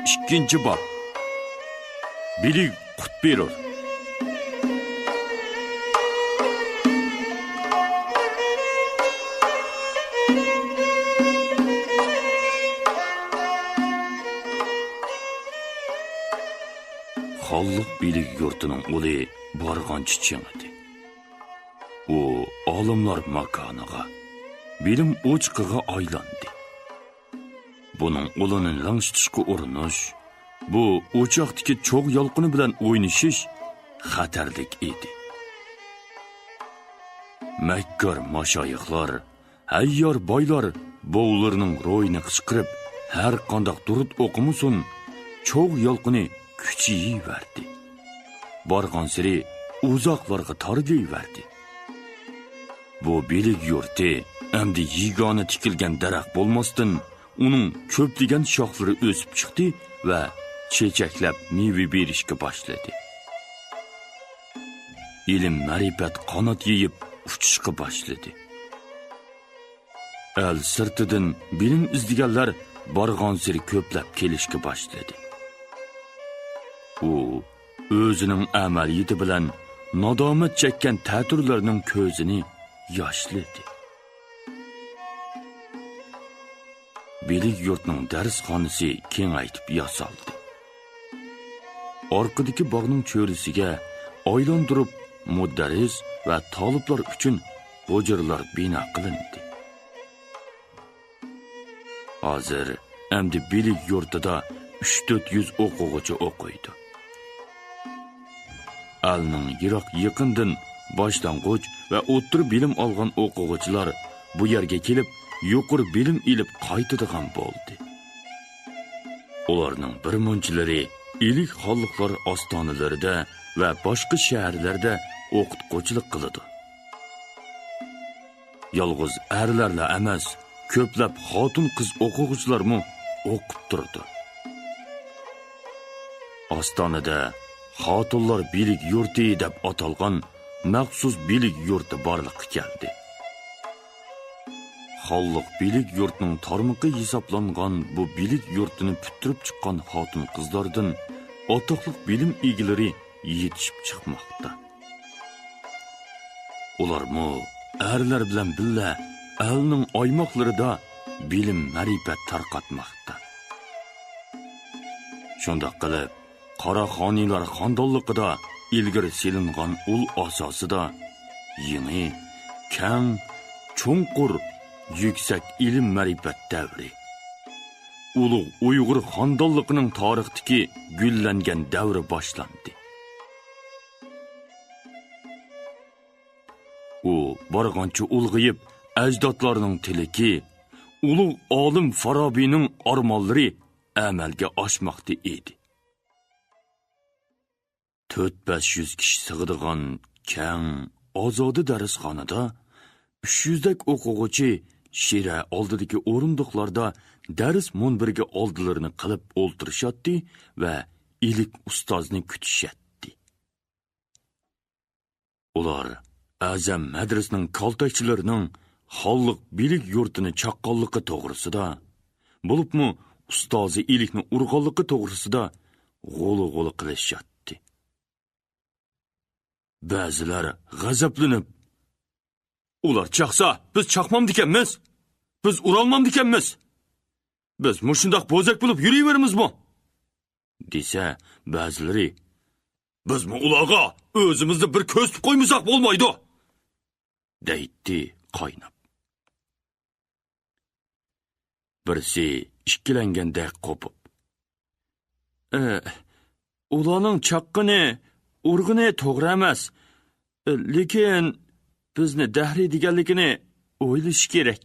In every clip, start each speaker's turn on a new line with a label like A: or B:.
A: 2. bob. Bilik qut berur. Xalliq bilik yurtining uli borgancha chiң edi. U olimlar makoniga, bilim o'chqiga aylandi. Buning ulini langshitishga urinish, bu o'choqdagi cho'g' yolqini bilan o'ynashish xatarlik edi. Makkor mashoyixlar, hayyor boylar bo'vlarining ro'yini qichqirib, har qanday durud o'qimusun, cho'g' yolqini kuchayiverdi. Borgan siri uzoqlarga torlayverdi. Bu bilik yurti endi yigona tikilgan daraxt bo'lmasdan, uning ko'pligan shoxlari o'sib chiqdi va chechaklab meva berishga boshladi. Ilm ma'rifat qanot yeyib uchishga boshladi. El sirtidan bilim izlaganlar borgan siri ko'plab kelishga boshladi. U o'zining amaliyati bilan nadomat chekkan ta'turlarning ko'zini yoshladi. Bilik yurtning darsxonasi kengaytib yasaldi. Orqadagi bog'ning cho'risiga aylantirib mudarris va taliblar uchun hujralar bino qilindi. Hozir endi bilik yurtida 300-400 o'quvchi o'qiydi. Alning yiroq yaqindan boshlang'ich va o'rta bilim olgan o'quvchilar bu yerga kelib, yuqori bilim ilib qaytadigan bo'ldi. Ularning bir munchilari ilik xalqlar ostonalarida va boshqa shaharlarda o'qituvchilik qiladi. Yolg'iz erlarla emas, ko'plab xotin-qiz o'quvchilarmi o'qib turdi. Ostonada xotinlar bilik yurti deb atalgan maxsus bilik yurti borliqqa keldi. Xalliq bilik yurtining tarmoqi hisoblangan bu bilik yurtini putirib chiqqan xotin-qizlardan atoqliq bilim egalari yetishib chiqmoqda. Ularmi erlar bilan birga elning oymoqlarida bilim ma'rifat tarqatmoqda. Shunday qilib, Qaraxoniylar xondonligida ilgari selingan ul asosida yangi, keng, cho'nqur, yuksak ilm ma'rifat davri, ulug' Uyg'ur xondonligining tarixidagi gullangan davri boshlandi. U borgancha ulg'ayib, ajdodlarining tiliki, ulug' olim Farobiyning armonlari amalga oshmoqda edi. 400-500 kishi sig'adigan keng, ozodi darsxonada 300 dak o'quvchi shira oldidagi o'rindiqlarda dars munbiriga oldilarini qilib o'ltirishadi va ilik ustozni kutishatdi. Ular azam madrasning kaltakchilarining xalliq bilik yurtini chaqqonligi to'g'risida, bo'libmi ustozi ilikni urg'onligi to'g'risida g'o'li qilishadi. Ba'zilar g'azablanib, ular chaqsa, biz chaqmamdikanmiz, biz urolmamdikanmiz, biz mushundoq bo'zak bo'lib yurayveramizmi? desa, ba'zilari, bizmi ularga o'zimizni bir ko'zib qo'ymasak bo'lmaydi, deydi qaynab. Birsi ishkilangandek qo'pib, ularning chaqqini, urg'ini to'g'ri emas, lekin bizni dahri deganligini o'ylash kerak,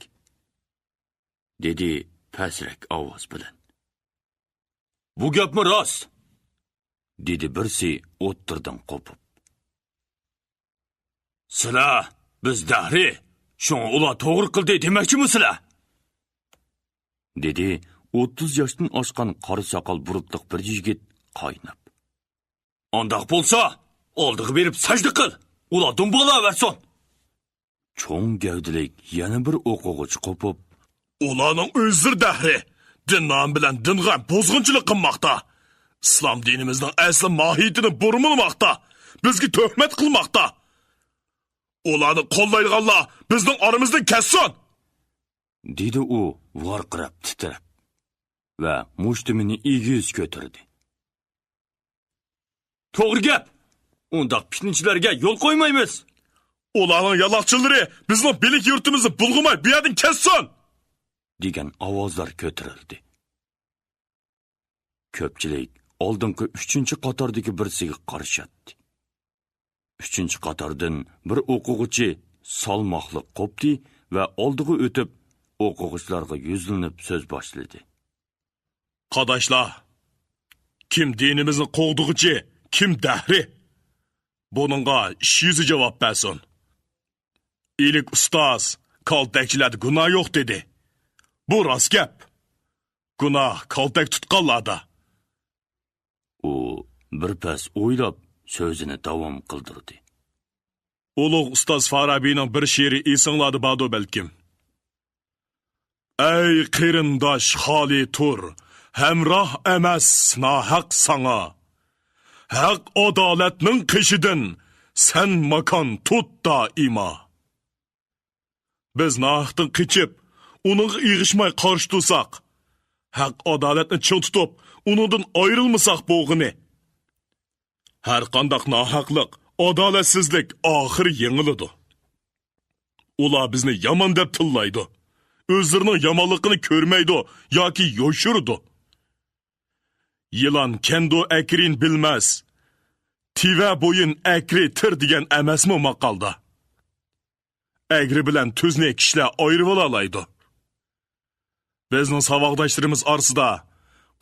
A: dedi pasrak ovoz bilan. Bu gapmi rost? dedi birsi o'ttirdan qo'pib. Sizlar biz dahri, shuni ular to'g'ri qildi demoqchimisizlar? dedi 30 yoshdan oshgan qora soqol burutliq bir yigit qaynab. Ondaq bo'lsa, oldiga berib sajda qil, ular dumbolayversin. Cho'ng gavdilik yana bir o'quvchi qo'pib, ularning o'zir dahri,
B: din nom bilan dinga bozg'unchilik qilmoqda. Islom dinimizning asli mohiyatini burmilmoqda. Bizga tuhmat qilmoqda. Ularni qo'llaydiganlar bizning oramizdan kessin,
A: dedi u varqirab titrab va mushtumini egiz ko'tardi. To'g'ri gap. Undaq fitnachilarga yo'l qo'ymaymiz.
B: Ularning yaloqchilari bizning bilik yurtimizni bulg'imay bu yerdan kessin,
A: degan ovozlar ko'tarildi. Ko'pchilik oldingi 3-qatordagi birsiga qarashatdi. 3-qatordan bir o'quvchi salmoqli qopdi va oldiga o'tib o'quvchilarga yuzlanib so'z boshladi.
B: Qardoshlar, kim dinimizni qo'g'dug'ichi, kim dahri? Buningga ish yuzi javob bersin. İlik ustoz, kaltakchilarda gunoh yo'q dedi. Bu rost gap. Gunoh kaltak tutqanlarda.
A: U bir pas o'ylab so'zini davom qildirdi.
B: Ulug' ustoz Farabiyning bir she'ri esinglarda bordi balkim. Ey qarindosh xoli tur, hamroh emas nohaq sana. Haq adolatning qishidan sen makon tut doimo. Biz nohaqdan qichib, uning ig'ishmay qarshi tursak, haq adolatni chil tutib, uningdan ayrilmasak bo'g'ini. Har qanday nohaqlik, adolatsizlik oxir yengiladi. Ular bizni yomon deb tillaydi. O'zlarining yomonligini ko'rmaydi yoki yo'shirdi. Yılan kendo ekrin bilmez. Tiva boyun ekri tir degan emasmi maqalda. Egri bilan tuzni kishlar ayirib olaydi. Bizning savoqdoshlarimiz orasida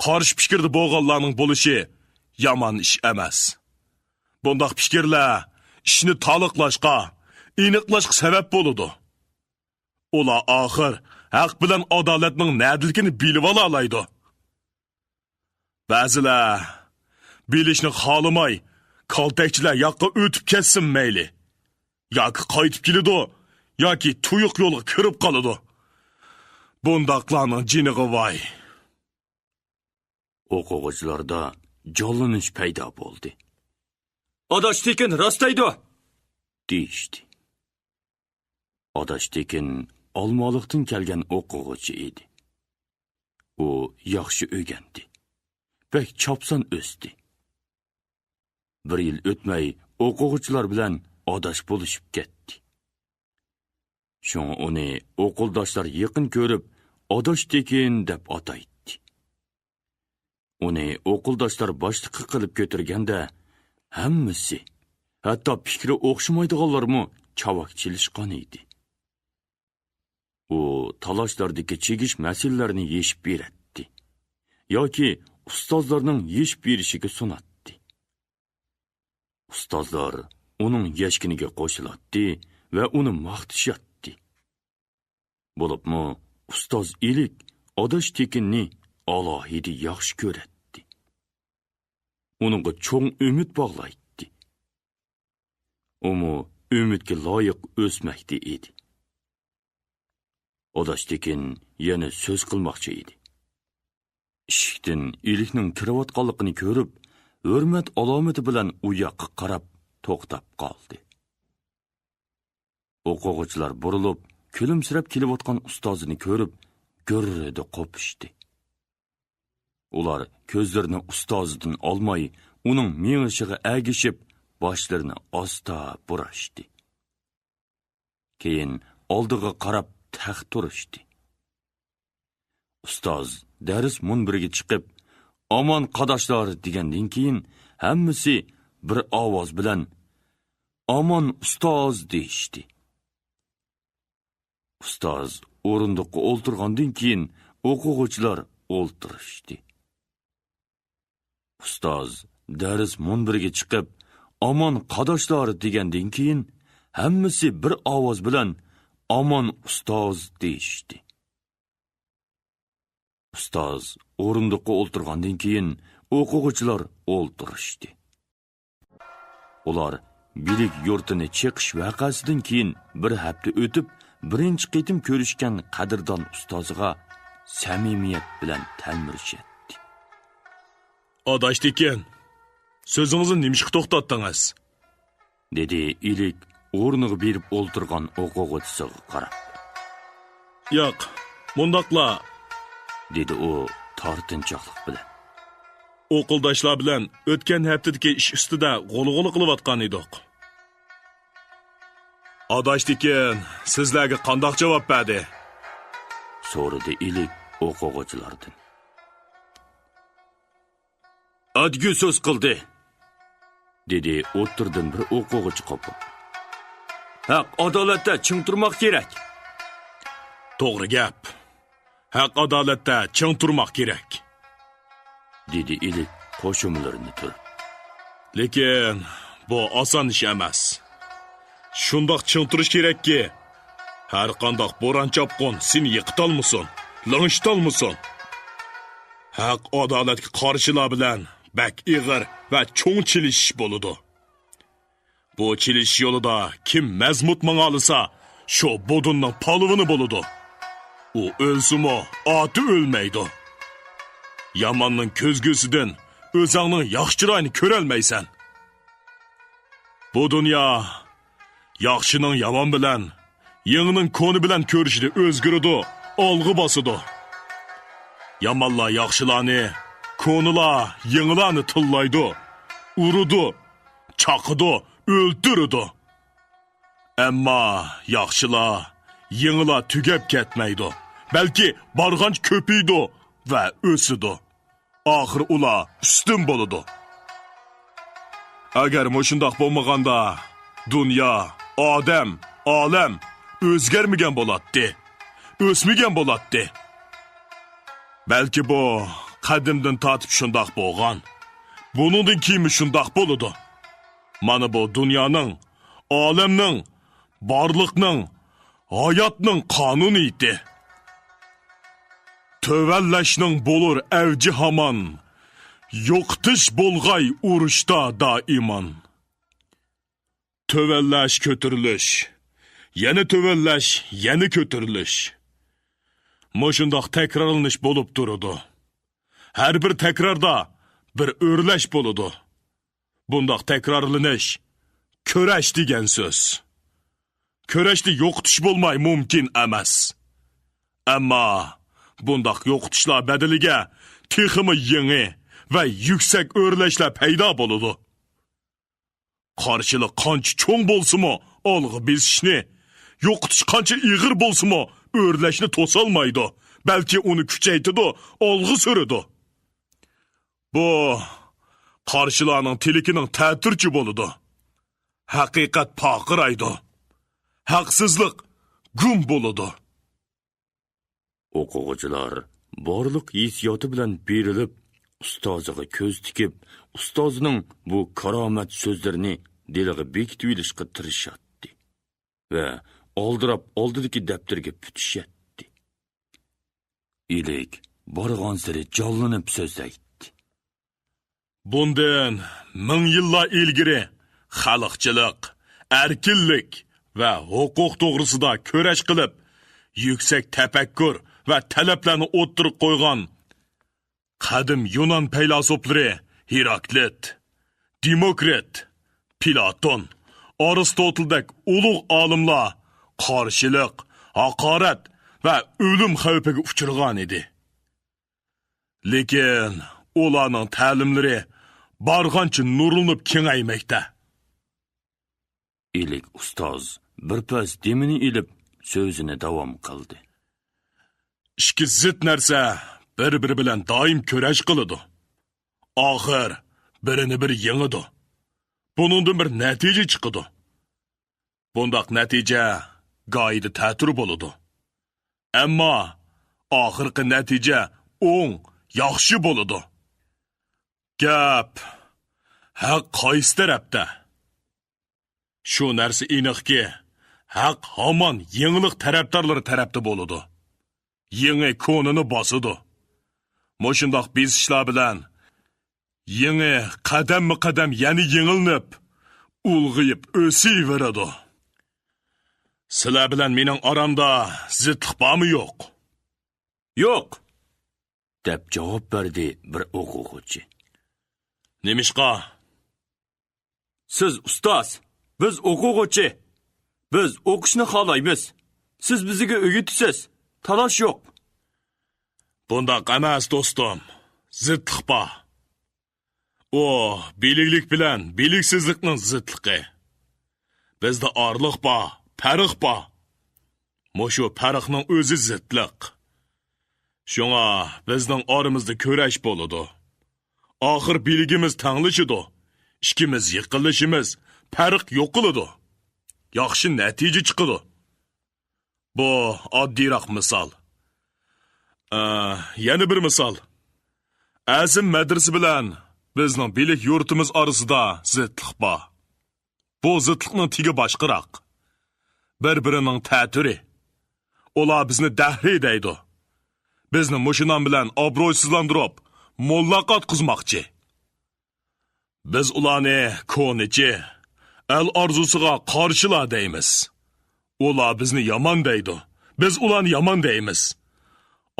B: qarshi fikrda bo'lganlarning bo'lishi yomon ish emas. Bundaq fikrlar ishni toliqlashqa, aniqlashqa sabab bo'ladi. Ular oxir haq bilan adolatning nadiligini bilib olaydi. Ba'zilar bilishni xohlamay, kaltakchilar yoqqa o'tib ketsin mayli. Yoki qaytib keladi, yoki tuyuq yo'lga kirib qoladi. Bundaqlarning jiniga voy.
A: O'quvchilarda jonlanish paydo bo'ldi. Odosh Tekin rostaydi, deyishdi. Odosh Tekin Olmaliqdan kelgan o'quvchi edi. U yaxshi o'rgandi. Bek chopson o'sdi. Bir yil o'tmay o'quvchilar bilan odosh bo'lishib ketdi. Shunga uni o'qildoshlar yaqin ko'rib, Odosh Tekin deb ataydi. Uni o'qildoshlar boshliqqa qilib ko'tirganda, hammasi, hatto fikri o'xshamaydiganlarmi chavoq chilishgan edi. U talashlardagi chegish masalalarini yechib beradi yoki ustozlarning yechib berishiga sunatdi. Ustozlar uning yeshkiniga qo'shiladi va uni maqtashadi. Bo'libmi, ustoz ilik Odosh Tekinni alohida yaxshi ko'radi. Uningga cho'ng umid bog'laydi. Umu umidga loyiq o'smoqda edi. Odosh Tekin yana so'z qilmoqchi edi. Eshikdan ilikning kirayotganligini ko'rib, hurmat alomati bilan u yoqqa qarab to'xtab qoldi. O'quvchilar burilib, kulimsirab kelayotgan ustozini ko'rib, gurrida qopishdi. Ular ko'zlarini ustozidan olmay, uning meng'ishiga agishib, boshlarini osta burashdi. Keyin oldiga qarab taxt turishdi. Ustoz dars munbiriga chiqib, "Omon qadoshlar" degandan keyin hammasi bir ovoz bilan "Omon ustoz" deyishdi. Ustoz o'rindiqqa o'ltirgandan keyin o'quvchilar o'ltirishdi. Ustoz dars munbiriga chiqib, "Omon qadoshlar" degandan keyin hammasi bir ovoz bilan "Omon ustoz" deyishdi. Ustoz o'rindiqqa o'ltirgandan keyin o'quvchilar o'ltirishdi. Ular bilik yurtini cheqish vaqasidan keyin bir hafta o'tib, birinchi qitim ko'rishgan qadrdon ustoziga samimiyat bilan talmirishatdi.
B: Adashdi ekan, so'zingizni nimishqa to'xtatdingiz?
A: Dedi ilik o'rniga berib o'ltirgan o'quvchisiga qarab.
B: Yo'q, mundaqla
A: Dedi u tortinchoqlik bilan.
B: o'qildoshlar bilan o'tgan haftadagi ish ustida g'ulg'uli qilayotgan edik. Adashdi ekan, sizlarga qandoq javob berdi?
A: So'radi ilik o'quvchilardan. Adgu so'z qildi, dedi o'tirdan bir o'quvchi qopib. Haq adolatda ching turmoq kerak.
B: To'g'ri gap. Haq adolatda ching turmoq kerak.
A: Dedi ilik qo'shimlarini turib.
B: Lekin bu oson ish emas. Shundoq ching turish kerakki, har qandoq bo'ron chopqin seni yiqitolmasin, lang'ishitolmasin. Haq adolatga qarshilar bilan bak ig'ir va cho'ng chilishish bo'ladi. Bu chilish yo'lida kim mazmut mang'alisa, shu bodunning polvoni bo'ladi. U o'lsimi, oti o'lmaydi. Yamonning ko'zgusidan o'zingning yaxshiroyini ko'rolmaysan. Bu dunyo yaxshining yomon bilan, yangining ko'ni bilan ko'rishida o'zgaradi, olg'i bosadi. Yomonlar yaxshilarni, ko'nilar yangilarni tillaydi, urudi, chaqidi, o'ltiradi. Ammo yaxshilar, yangilar tugab ketmaydi, balki borgancha ko'paydi va o'sidi. Oxir ular ustun bo'ladi. Agar mushundoq bo'lmaganda, dunyo, odam, olam o'zgarmagan bo'ladi, o'smagan bo'ladi. Balki bu qadimdan tortib shundoq bo'lgan. Buningdan keyin shundoq bo'ladi. Mana bu dunyoning, olamning, borliqning, hayotning qonuni edi. Tövəllashning bo'lur avji hamon, yo'qtish bo'lg'ay urushda doimon. Tövällash ko'tirilish, yana tövällash, yana ko'tirilish. Moshundoq takrorlanish bo'lib turadi. Har bir takrorda bir o'rlash bo'ladi. Bundoq takrorlanish kurash degan so'z. Kurashni yo'qtish bo'lmay mumkin emas. Ammo bundoq yo'qotishlar badaliga texmi yangi va yuksak o'rlashlar paydo bo'ladi. Qarshilik qancha cho'ng bo'lsa-mo, olg'i besishni, yo'qotish qancha ig'ir bo'lsa-mo, o'rlashni to'solmaydi, balki uni kuchaytiradi, olg'i suradi. Bu qarshilarning tilikining ta'tirchi bo'ladi. Haqiqat paqiraydi. Haqsizlik gum bo'ladi.
A: O'quvchilar borliq hissiyoti bilan berilib, ustoziga ko'z tikib, ustozining bu karomat so'zlarini diliga bekitib olishga tirishadi va oldirab oldidagi daftarga putishatdi. Ilik borgan sari jonlanib so'zlaydi.
B: Bundan 1000 yillar ilgari xalqchilik, erkinlik va huquq to'g'risida kurash qilib, yuksak tafakkur va talablarni o'ttirib qo'ygan qadim Yunon faylasuflari Heraklit, Demokrit, Platon, Aristoteldek ulug' olimlar qarshilik, haqorat va o'lim xavfiga uchragan edi. Lekin ularning ta'limlari barg'ancha nurlanib kengaymoqda.
A: Ilik ustoz birpas demini ilib so'zini davom qildi.
B: Ikki zid narsa bir-biri bilan doim kurash qiladi. Oxir birini bir yengidi. Buningdan bir natija chiqadi. Bundoq natija go'yida ta'tir bo'ladi. Ammo oxirgi natija o'ng, yaxshi bo'ladi. Gap haq qaysi tarafda? Shu narsa aniqki, haq hamon yangilik tarafdorlari tarafda bo'ladi. Yangi konini bosadi. Moshundoq bezishlar bilan yangi qadam-qadam yana yengilnib, ulg'ayib o'saveradi. Sizlar bilan mening oramda zidlik bormi yo'q?
A: Yo'q, deb javob berdi bir o'quvchi.
B: Nemishqa?
A: Siz ustoz, biz o'quvchi. Biz o'qishni xohlaymiz. Siz bizga o'rgatasiz. Talash yo'q.
B: Bundaq emas, do'stim. Zidliq bor. O, biliklik bilan biliksizlikning zidligi. Bizda orliq bor, farq bor. Mushu farqning o'zi zidliq. Shunga bizning oramizda ko'rash bo'ladi. Oxir biligimiz tanglashidi. Ikkimiz yiqilishimiz farq yo'qiladi. Yaxshi natija chiqadi. Bu oddiyroq misol. Yana bir misol. Azim madrasa bilan bizning bilik yurtimiz orasida zidliq bor. Bu zidliqning tigi boshqaroq. Bir-birining ta'turi. Ular bizni dahri deydi. Bizni mushinon bilan obro'sizlantirib, mollaqat qizmoqchi. Biz ularni ko'nichi, el orzusiga qarshilar deymiz. Ular bizni yomon deydi. Biz ularni yomon deymiz.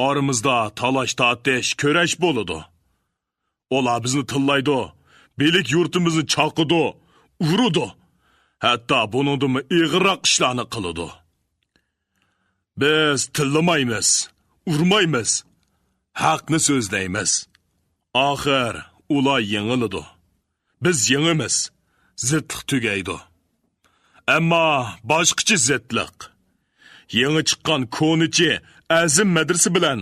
B: Aramızda talash tortish, ko'rash bo'ladi. Ular bizni tillaydi, bilik yurtimizni chaqidi, urudi. Hatto buningdan ig'roq ishlarni qiladi. Biz tillamaymiz, urmaymiz, haqni so'zlaymiz. Oxir ular yengiladi. Biz yengimiz, zidliq tugaydi. Ammo boshqacha zidliq. Yangi chiqqan ko'nichi azim madrasa bilan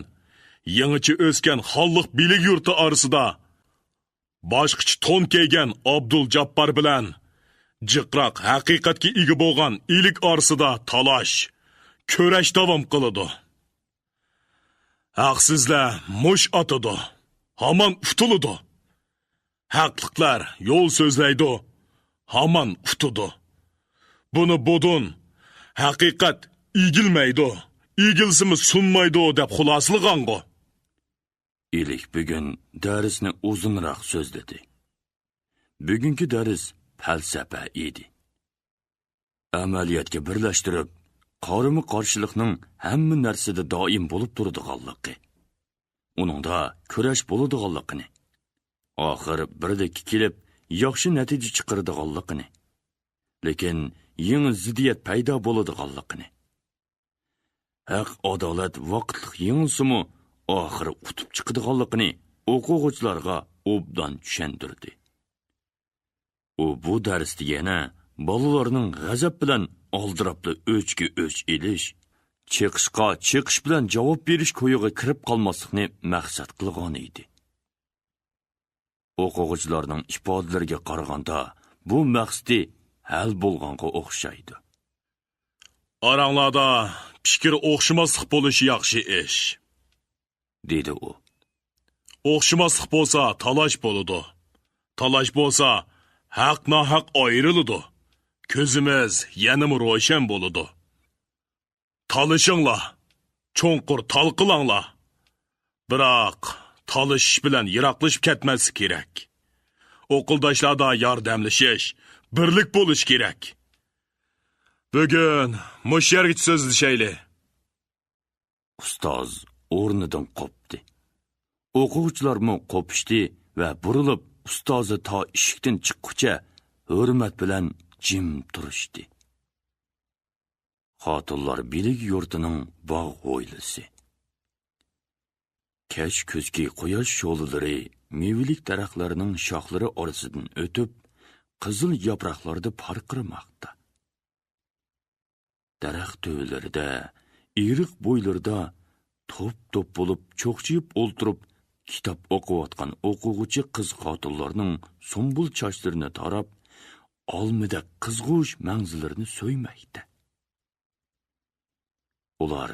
B: yangicha o'sgan xalq bilik yurti orasida boshqacha to'n kiygan Abdul Jabbor bilan jiqroq haqiqatga ega bo'lgan ilik orasida talash, ko'rash davom qiladi. Haqsizlar mush otadi, hamon utiladi. Haqliqlar yo'l so'zlaydi, hamon utudi. Buni budun haqiqat igilmaydi, igilsimiz sunmaydi deb xuloslagango.
A: İlik bugun darsni uzunroq so'zladi. Bugungi dars falsafa edi. Amaliyotga birlashtirib, qarama qarshilikning hamma narsada doim bo'lib turadiganligi. Uningda kurash bo'ladiganligini, oxir birdek kelib, yaxshi natija chiqaradiganligini, lekin yangi ziddiyat paydo bo'ladiganligini. Haq adolat vaqtlik yengilsimi, oxiri utib chiqadiganligini o'quvchilarga obdan tushuntirdi. U bu darsda yana bolalarning g'azab bilan oldirabli o'chga o'ch elish, chiqishqa chiqish bilan javob berish ko'yiga kirib qolmaslikni maqsad qilgan edi. O'quvchilarning ifodalariga qaraganda bu maqsadi hal bo'lganga o'xshaydi.
B: Oranglarda fikr o'xshamaslik bo'lishi yaxshi ish,
A: dedi u.
B: O'xshamaslik bo'lsa talash bo'ladi. Talash bo'lsa haq-nohaq ayriladi. Ko'zimiz yanım ro'shan bo'ladi. Talishinglar, cho'nqur talqilanglar. Biroq talishish bilan yiroqlashib ketmasi kerak. O'qildoshlarda yordamlashish, birlik bo'lish kerak. Bugun mush yerga so'zlashayli.
A: Ustoz o'rnidan qopdi. O'quvchilarmi qopishdi va burilib ustozi to eshikdan chiqquncha hurmat bilan jim turishdi. Xotinlar bilik yurtining bog' o'ylisi. Kech kuzgi quyosh sho'lilari mevilik daraxtlarning shoxlari orasidan o'tib, qizil yaproqlarda parqiramoqda. Daraxt tövlərdə, iriq boylarda top-top bo'lib cho'qchiyib o'ltirib, kitap o'qiyotgan o'quvchi qiz xotinlarning sumbul chochlarini tarab, olmida qizg'ush manzillarini so'ymoqda. Ular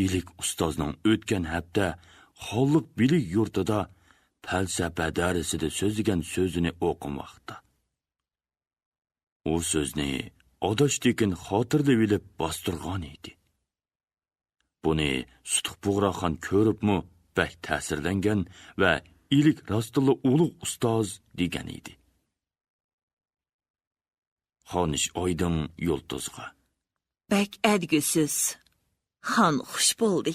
A: ilik ustozning o'tgan hafta xalq bilik yurtida falsafa darsida so'zlagan so'zini o'qimoqda. U so'zni odashdekin xotirda bilib bostirgan edi. Buni Sutuq Bug'roxon ko'ribmi bak ta'sirlangan va ilik rostilla ulug' ustoz degan edi. Xonish oydin yulduzga.
C: Bak adgusiz. Xon xush bo'ldi.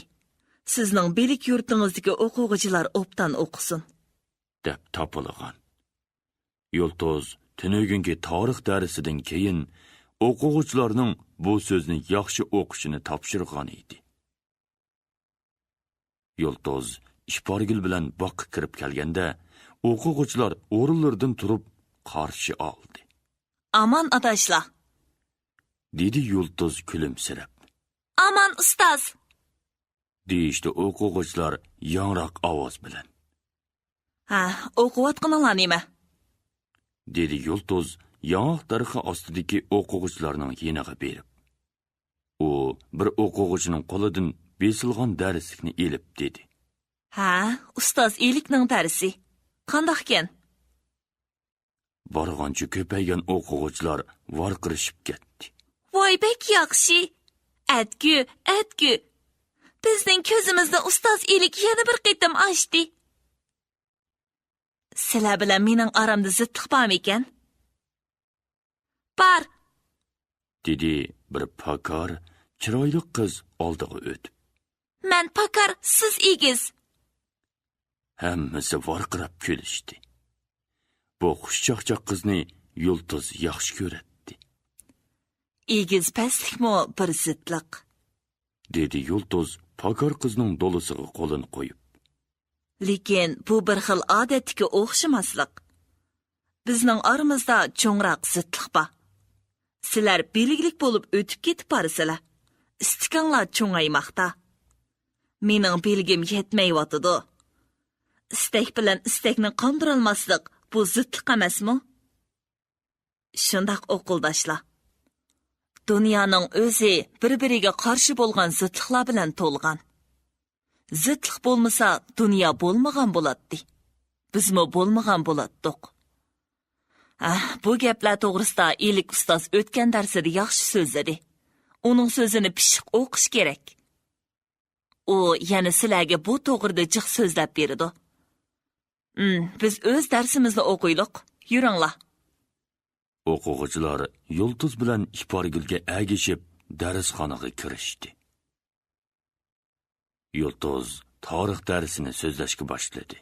C: Sizning belik yurtingizdagi o'quvchilar obdan o'qisin.
A: deb topilgan. Yultoz tunugungi tarix darsidan keyin o'quvchilarning bu so'zni yaxshi o'qishini topshirgan edi. Yultoz ishporgil bilan boqqa kirib kelganda, o'quvchilar o'rinlaridan turib qarshi oldi.
C: Aman adashlar.
A: Dedi Yultoz kulimsirab.
C: Aman ustoz.
A: Deyishdi o'quvchilar yangroq ovoz bilan.
C: Ha, o'qiyotganlar nima?
A: Dedi Yultoz yong'oq darxi ostidagi o'quvchilarning yeniga berib. U bir o'quvchining qo'lidan besilgan darslikni elib dedi.
C: Ha, ustoz elikning darsi. Qandoqken?
A: Borgancha ko'paygan o'quvchilar varqirishib ketdi.
C: Voy bek yaxshi. Atgu. Bizning ko'zimizni ustoz elik yana bir qitim ochdi. Sizlar bilan mening aramda zidlik bormi ekan? Bor.
A: Dedi bir pakar, chiroyli qiz oldiga o'tib.
C: Men pakar, siz egiz.
A: Hammasi varqirab kulishdi. Bu xushchaqchaq qizni Yultoz yaxshi ko'radi.
C: Egiz pastlikmi bir zidlik?
A: Dedi Yultoz pakar qizning dolisiga qo'lini qo'yib.
C: Lekin bu bir xil odatga o'xshamaslik. Bizning aramizda cho'ngroq zidlik bor. Sizlar beliglik bo'lib o'tib ketib borsizlar. Istikanlar cho'ngaymoqda. Mening belgim yetmayotidi. Istak bilan istakni qondirolmaslik bu zidlik emasmi? Shundoq o'qildoshlar. Dunyoning o'zi bir-biriga qarshi bo'lgan zidliklar bilan to'lgan. Zidlik bo'lmasa, dunyo bo'lmagan bo'ladi. Bizmi bo'lmagan bo'latdiq. Bu gaplar to'g'risida Elik ustoz o'tgan darsida yaxshi so'zladi. Uning so'zini pishiq o'qish kerak. U yana sizlarga bu to'g'rida jiq so'zlab berdi. Biz o'z darsimizni o'qiylik. Yuringlar.
A: O'quvchilar Yultoz bilan ishporgilga agishib darsxonaga kirishdi. Yultoz tarix darsini so'zlashga boshladi.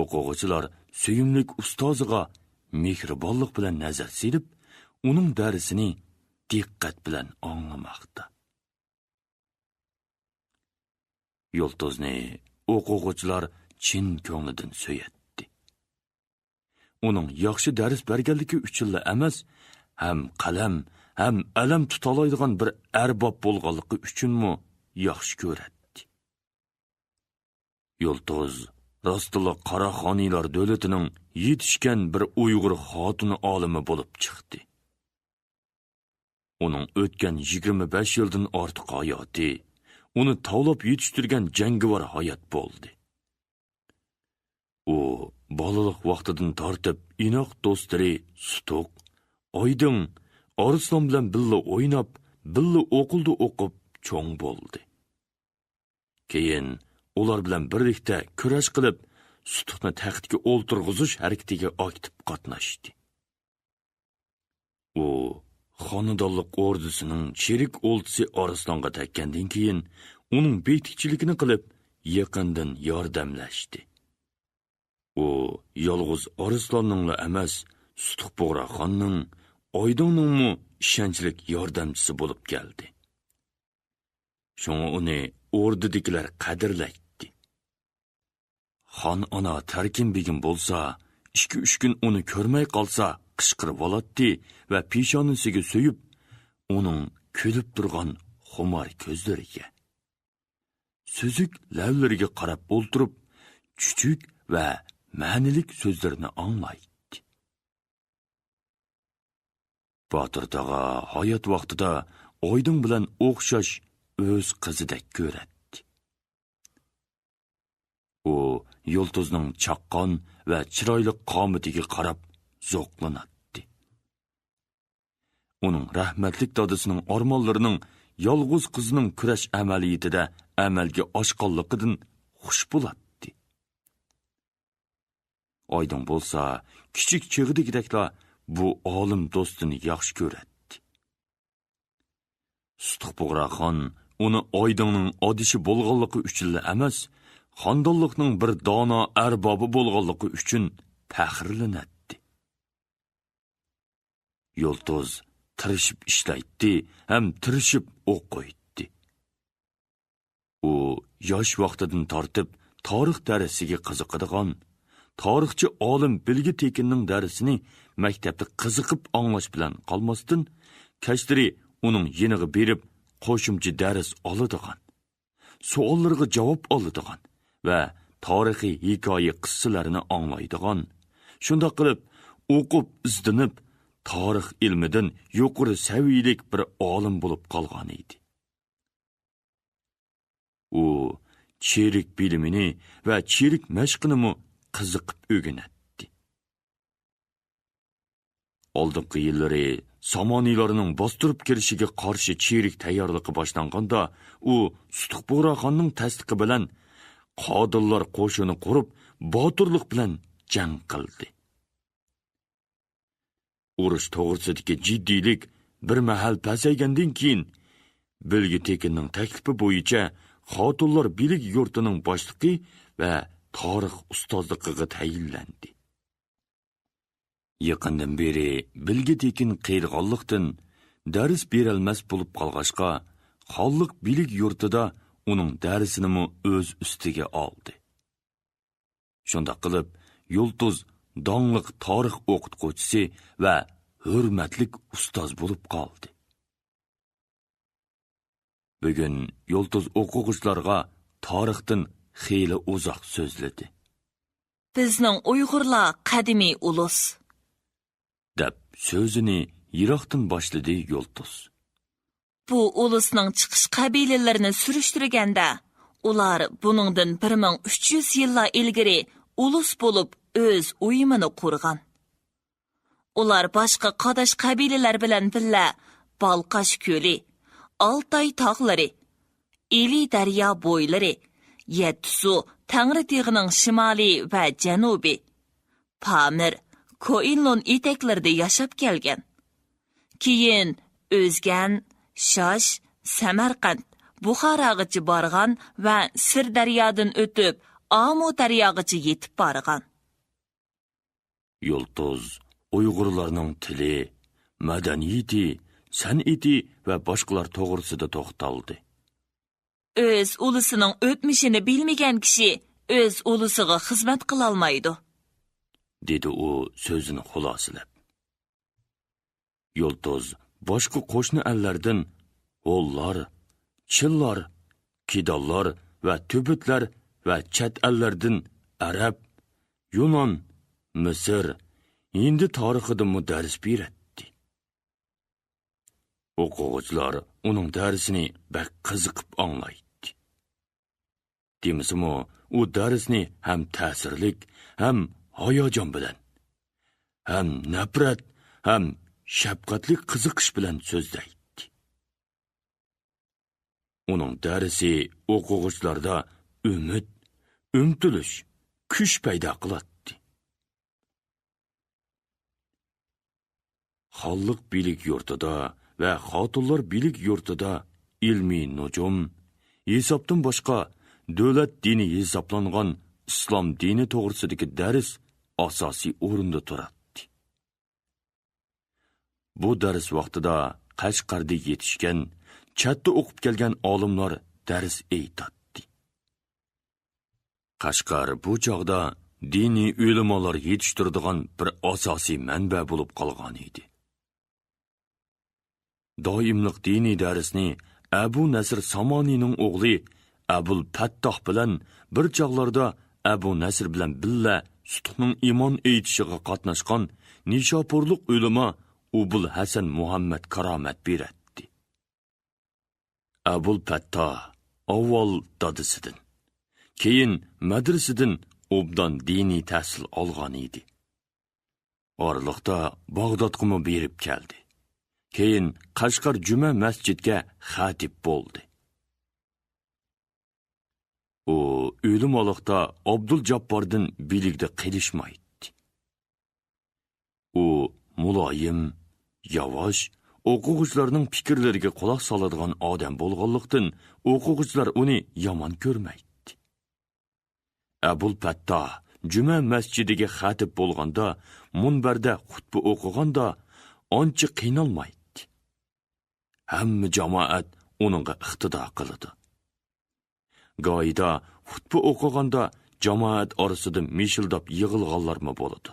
A: O'quvchilar suyimlik ustoziga mehribonlik bilan nazar silib, uning darsini diqqat bilan anglamoqda. Yultozni o'quvchilar chin ko'nglidan so'yatdi. Uning yaxshi dars berganligi uchun emas, ham qalam, ham alam tutalaydigan bir arbob bo'lganligi uchunmi yaxshi ko'radi. Yultoz rostila Qaraxoniylar davlatining yetishgan bir Uyg'ur xotini olimi bo'lib chiqdi. Uning o'tgan 25 yildan ortiq hayoti, uni tavlab yetishtirgan jangovar hayot bo'ldi. U bolalik vaqtidan tortib inoq do'stlari Sutuq, Oydin, Arslan bilan birga o'ynab, birga o'qildi o'qib cho'ng bo'ldi. Keyin ular bilan birlikda kurash qilib, Sutuqni taxtga o'ltirg'izish harakatiga aktiv qatnashdi. U xonadonlik ordusining cherik o'ltisi Arslonga tekkandan keyin uning betikchiligini qilib, yaqindan yordamlashdi. U yolg'iz Arslonning emas, Sutuq Bo'g'raxonning, Oydinning ishonchlik yordamchisi bo'lib keldi. Shunga uni ordudagilar qadrlaydi. Xon ona Tarkin begim bo'lsa, 2-3 kun uni ko'rmay qolsa, qishqirib oladi va peshonasiga so'yib, uning kulib turgan xumar ko'zlariga, suzuk lavlariga qarab o'ltirib, chuchuk va ma'nilik so'zlarini anglaydi. Botir tog'a hayot vaqtida Oydin bilan o'xshash o'z qizidek ko'radi. U Yultozning chaqqon va chiroyli qomatiga qarab zo'qlanadi. Uning rahmatlik dadasining armonlarining yolg'iz qizining kurash amaliyatida amalga oshqonligidan xush bo'ladi. Oydin bo'lsa, kichik chig'idagideklar bu olim do'stini yaxshi ko'radi. Sutuq Bo'g'raxon uni oydingning odishi bo'lganligi uchun emas, xonadonlikning bir dono arbobi bo'lganligi uchun faxrlanadi. Yulduz tirishib ishlaydi, ham tirishib o'q qo'ydi. U yosh vaqtidan tortib tarix darsiga qiziqadigan, tarixchi olim Bilgi Tekinning darsini maktabda qiziqib anglash bilan qolmasdan, kashtiri uning yeniga berib qo'shimcha dars oladigan, savollarga javob oladigan va tarixiy hikoya qissalarini anglaydigan, shunday qilib o'qib izlanib tarix ilmidan yuqori saviyalik bir olim bo'lib qolgan edi. U cherik bilimini va cherik mashqini qiziqib o'rganadi. Oldingi yillari Somoniylarning bostirib kirishiga qarshi cherik tayyorligi boshlanganda, u Sutuq Bo'raxonning tasdiqi bilan Qodillar qo'shini qurib, botirlik bilan jang qildi. Urush to'g'risidagi jiddiylik bir mahal pasaygandan keyin Bilgi Tekinning taklifi bo'yicha Xotinlar bilik yurtining boshlig'i va tarix ustozligiga tayinlandi. Yaqindan beri Bilgi Tekin qiyirg'onlikdan dars berolmas bo'lib qolg'achqa, xonlik bilik yurtida uning darsini o'z ustiga oldi. Shunda qilib, Yulduz donliq tarix o'qituvchisi va hurmatlik ustoz bo'lib qoldi. Bugun Yulduz o'quvchilarga tarixdan xeyli uzoq so'zladi.
C: Bizning Uyg'urlar qadimiy ulus
A: deb so'zini yiroqdan boshladi Yulduz.
C: Bu ulusning chiqish qabilalarini surishtirganda, ular buningdan 1300 yillar ilgari ulus bo'lib o'z uyimini qurgan. Ular boshqa qodosh qabilalar bilan birga Balqash ko'li, Altay tog'lari, Eli daryo bo'ylari, Yetsu Tangriteg'ining shimoliy va janubiy, Pamir, Koinlon etaklarida yashab kelgan. Keyin O'zgan, Shosh, Samarqand, Buxorogacha borgan va Sirdaryodan o'tib Amu daryogacha yetib borgan.
A: Yulduz Uyg'urlarning tili, madaniyati, san'ati va boshqalar to'g'risida to'xtaldi.
C: O'z ulusining o'tmishini bilmagan kishi o'z ulusiga xizmat qila olmaydi,
A: dedi u so'zini xulosalab. Yulduz boshqa qo'shni ellardan O'llar, Chillar, Kidollar va Tubutlar va chet ellardan Arab, Yunon, Misr, Hindi tarixida dars beradi. O'quvchilar uning darsini bak qiziqib anglaydi. Demisimi, u darsni ham ta'sirlik, ham hayajon bilan, ham nafrat, ham shafqatli qiziqish bilan so'zlaydi. Uning darsi o'quvchilarda umid, umtilish, kuch paydo qiladi. Xonlik bilik yurtida va xotinlar bilik yurtida ilmiy nujum, hisobdan boshqa davlat dini hisoblangan islom dini to'g'risidagi dars asosiy o'rinda turadi. Bu dars vaqtida Qashqarda yetishgan, chatda o'qib kelgan olimlar dars aytadi. Qashqar bu chog'da diniy ulamolar yetishtiradigan bir asosiy manba bo'lib qolgan edi. Doimliq diniy darsni Abu Nasr Somoniyning o'g'li Abul Fattoh bilan bir chog'larda Abu Nasr bilan billa Sutuqning iymon aytishiga qatnashgan Nishapurlik ulama Ubul Hasan Muhammad karomat beradi. Abul Fattoh avval dadisidan, keyin madrasadan obdan diniy tahsil olgan edi. Oraliqda Bag'dodga berib keldi. Keyin Qashqar Juma masjidga xatib bo'ldi. U o'limoliqda Abdul Jabbordan bilikda qilishmaydi. U muloyim, yavash, o'quvchilarning fikrlariga quloq soladigan odam bo'lganlikdan o'quvchilar uni yomon ko'rmaydi. Abul Fattah juma masjidiga xatib bo'lganda, munbarda xutba o'qiganda ancha qiynalmaydi. Hamma jamoat uningga iqtido qiladi. Go'ida xutba o'qiganda jamoat orasida mishildab yig'ilganlarmi bo'ladi.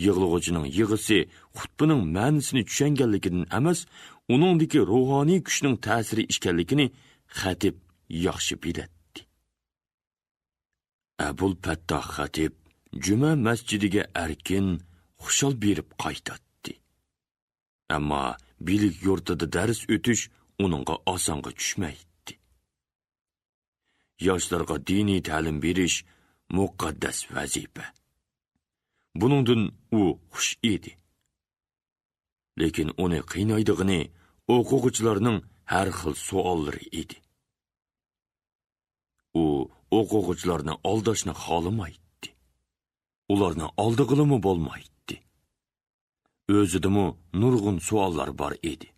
A: Yig'iluvchining yig'isi xutbaning ma'nosini tushunganligidan emas, uningdagi ruhoniy kuchning ta'siri ekanligini xatib yaxshi biladi. Abul Fattah xatib juma masjidiga erkin, xushal berib qaytadi. Ammo bilik yurtida dars o'tish uningga osonga tushmaydi. Yoshlarga diniy ta'lim berish muqaddas vazifa. Buningdan u xush edi. Lekin uni qiynaydig'ini o'quvchilarning har xil savollari edi. U o'quvchilarni aldashni xohlamaydi. Ularni aldig'ilimi bo'lmaydi. O'zidimi nurg'un savollar bor edi.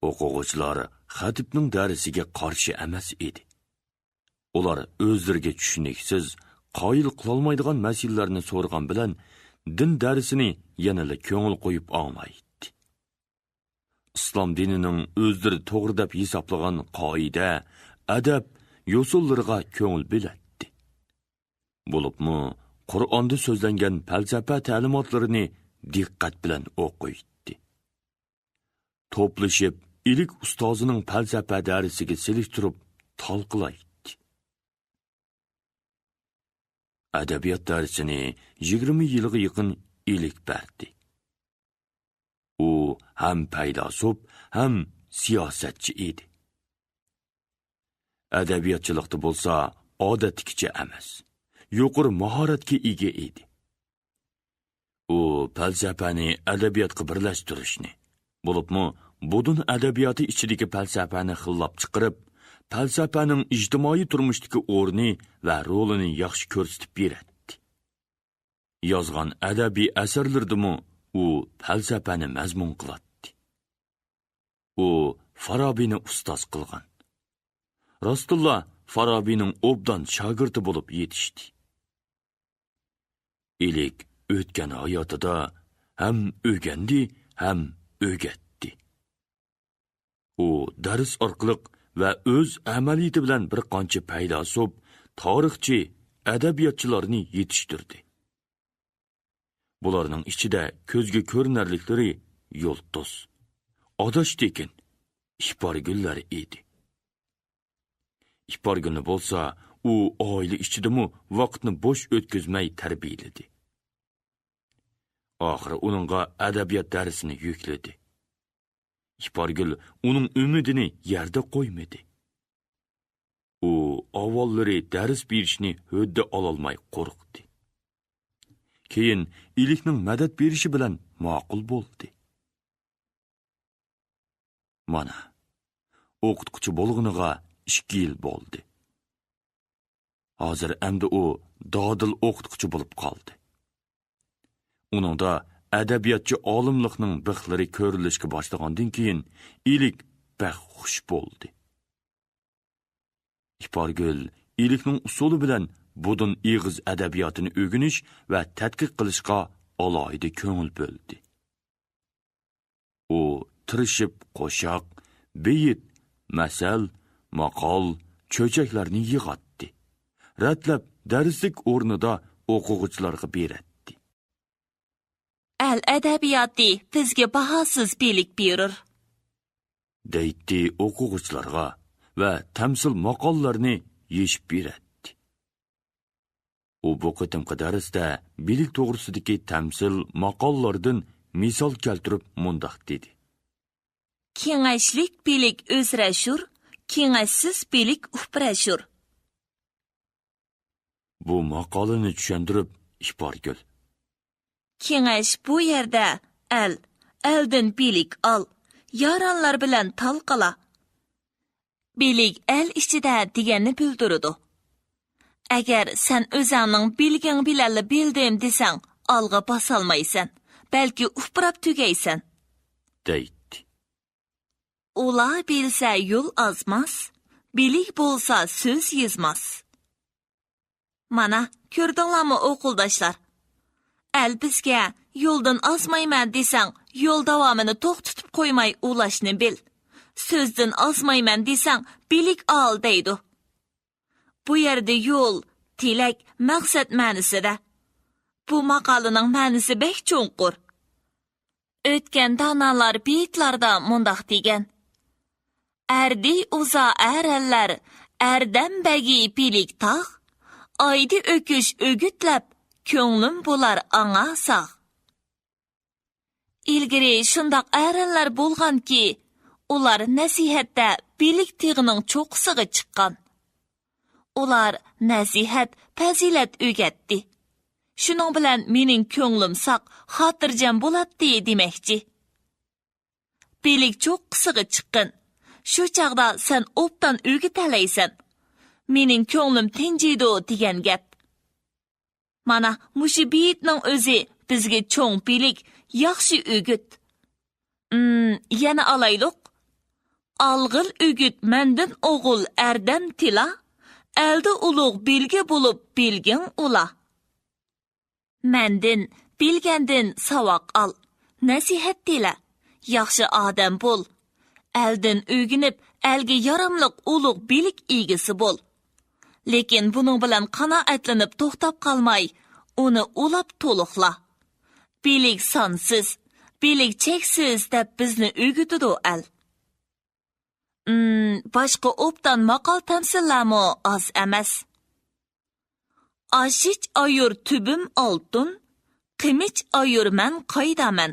A: O'quvchilar xatibning darsiga qarshi emas edi. Ular o'zlariga tushuniksiz, qoyil qilolmaydigan masalalarni so'rgan bilan din darsini yanada ko'ngil qo'yib olmaydi. Islom dinining o'zlari to'g'ri deb hisoblagan qoida, adab, yo'sullariga ko'ngil biladi. Bo'libmi, Qur'onda so'zlangan falsafa ta'limotlarini diqqat bilan o'qiydi. To'plashib, ilk ustozining falsafa darsiga selishtirib talqilaydi. Adabiyot darsini 20 yilga yaqin ilk berdi. U ham faylasuf, ham siyosatchi edi. Adabiyotchilikda bo'lsa, odatkicha emas, yuqori mahoratga ega edi. U falsafani adabiyotga birlashtirishni, bo'libmi, budun adabiyoti ichidagi falsafani xillab chiqarib, falsafaning ijtimoiy turmushdagi o'rni va rolini yaxshi ko'rsatib beradi. Yozgan adabiy asarlardimi u falsafani mazmun qiladi. U Farobini ustoz qilgan. Rasululloh Farobiyning obdan shogirdi bo'lib yetishdi. Ilik o'tgan hayotida ham o'gandi, ham o'gatdi. U dars orqali va o'z amaliyati bilan bir qancha faylasuf, tarixchi, adabiyotchilarni yetishtirdi. Bularning ichida ko'zga ko'rinarliklari Yo'ldoz, Adashtekin, Ipargullar edi. Ipargulni bo'lsa, u oila ichidami vaqtni bo'sh o'tkazmay tarbiyaladi. Oxiri uningga adabiyot darsini yukladi. Ipargul uning umidini yerda qo'ymadi. U avvallari dars berishni hodda ololmay qo'rqdi. Keyin ilikning madad berishi bilan ma'qul bo'ldi. Mana, o'qituvchi bo'lg'iniga 2 yil bo'ldi. Hozir endi u dodil o'qituvchi bo'lib qoldi. Uningda adabiyotchi olimlikning bixlari ko'rilishga boshlagandan keyin ilik xush bo'ldi. Ipargul ilikning usuli bilan budun ig'iz adabiyotini o'rganish va tadqiq qilishga alohida ko'ngil bo'ldi. U tirishib qo'shoq, beyit, masal, maqol, cho'chaklarni yig'atdi. Ratlab darslik o'rnida o'quvchilarga beradi.
C: Al-adabiyoti bizga bahosiz bilik berur.
A: Deydi o'quvchilarga va tamsil maqollarni yechib beradi. U bu qitimqi darsda bilik to'g'risidagi tamsil maqollardan misol keltirib mundoq dedi.
C: Kengashlik bilik o'zrashur, kengashsiz bilik uprashur.
A: Bu maqolani tushuntirib Ipargul.
C: Kengash bu yerda eldan bilik ol, yaronlar bilan talqala. Bilik el ichida deganni bildiradi. Agar sen o'zingning bilging bilan bildim desang, olg'a bosolmaysan. balki uprab tugaysan.
A: deydi.
C: Ular bilsa yo'l azmas, bilik bo'lsa so'z yezmas. Mana, ko'rdinglarmi o'qildoshlar? Al bizga yo'ldan azmayman desang, yo'l davomini to'xtatib qo'ymay ulashni bil. So'zdan azmayman desang, bilik ol deydi. Bu yerda yo'l, tilak, maqsad ma'nosida. Bu maqolaning ma'nosi bek cho'nqur. O'tgan donalar beytlarda mundoq degan: Erdi uza erellar, erdem begi bilik tağ, aydi öküş ögütlep, könglim bular anga sağ. İlgiri şundaq erellar bolğan ki, ular nasihatda bilik tig'inin cho'qsig'i chiqqan. Ular nasihat, fazilat o'gatdi. Shuning bilan mening ko'nglim saq, xotirjam bo'ladi demakchi. Bilik cho'qsig'i chiqqan. Shu chaqda sen obdan o'gitalaysan. Mening ko'nglim tinjiydi degan gap. Mana mushu beytning o'zi bizga cho'ng bilik, yaxshi o'git. Yana alayliq. Alg'il o'git mendan o'g'il erdam tila, elde ulug' bilgi bo'lib bilgin ula. Mendan bilgandin savoq al, nasihat tila, yaxshi odam bo'l. Elden o'ginib, elga yaramliq ulug' bilik egisi bo'l. Lekin buning bilan qanoatlanib to'xtab qolmay, uni ulab to'liqla. Bilik sonsiz, bilik cheksiz deb bizni o'gitidi al. Boshqa obdan maqol tamsillarmi oz emas. Ashich ayur tübüm oltin, qimich ayurman qaydaman.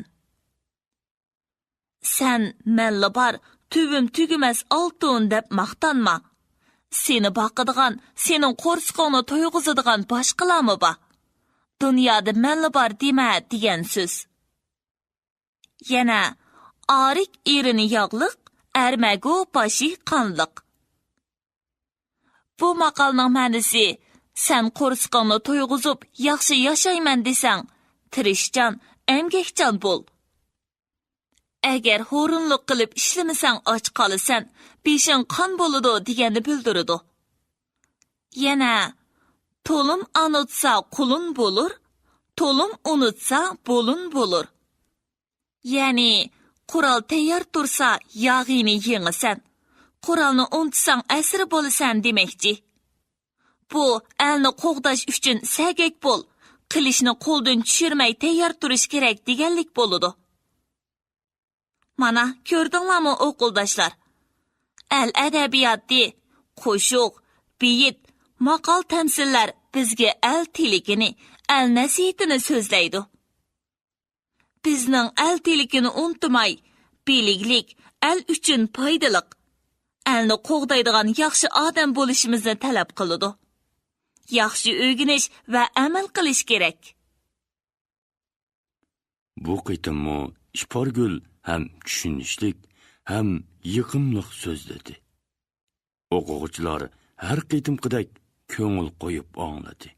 C: Sen menli bar, tübüm tügüməs oltin deb maqtanma. Seni baqıdığan, senin qo'rsqo'ni to'yg'izadigan boshqalarmi ba? Dunyoda menli bar dema degan so'z. Yana orik erini yog'liq, ermagu bashi qonliq. Bu maqolning ma'nosi, sen qo'rsqo'ni to'yg'izib yaxshi yashayman desang, tirishchan, emgakchan bo'l. Agar ho'rinlik qilib ishlamasang och qolasan, beshing qon bo'ladi deganni bildiradi. Yana to'lim unutsa qulun bo'lur, to'lim unutsa bo'lun bo'lur. Ya'ni qurol tayyor tursa yog'ini yengisan, qurolni unutsang asir bo'lasan demakchi. Bu elni qo'g'dash uchun sagak bo'l, qilishni qo'ldan tushirmay tayyor turish kerak deganlik bo'ladi. Mana ko'rdinglarmi o'qildoshlar? Al adabiyotda qo'shiq, beyit, maqol tamsillar bizga al tiligini, al nasihatini so'zlaydi. Bizning al tiligini unutmay, biliklik al uchun foydaliq, alni qo'g'daydigan yaxshi odam bo'lishimizni talab qiladi. Yaxshi o'rganish va amal qilish kerak.
A: Bu qitimmo Ishpargul ham tushunishlik, ham yiqimliq so'zladi. O'quvchilar har qitimqidek ko'ngil qo'yib angladi.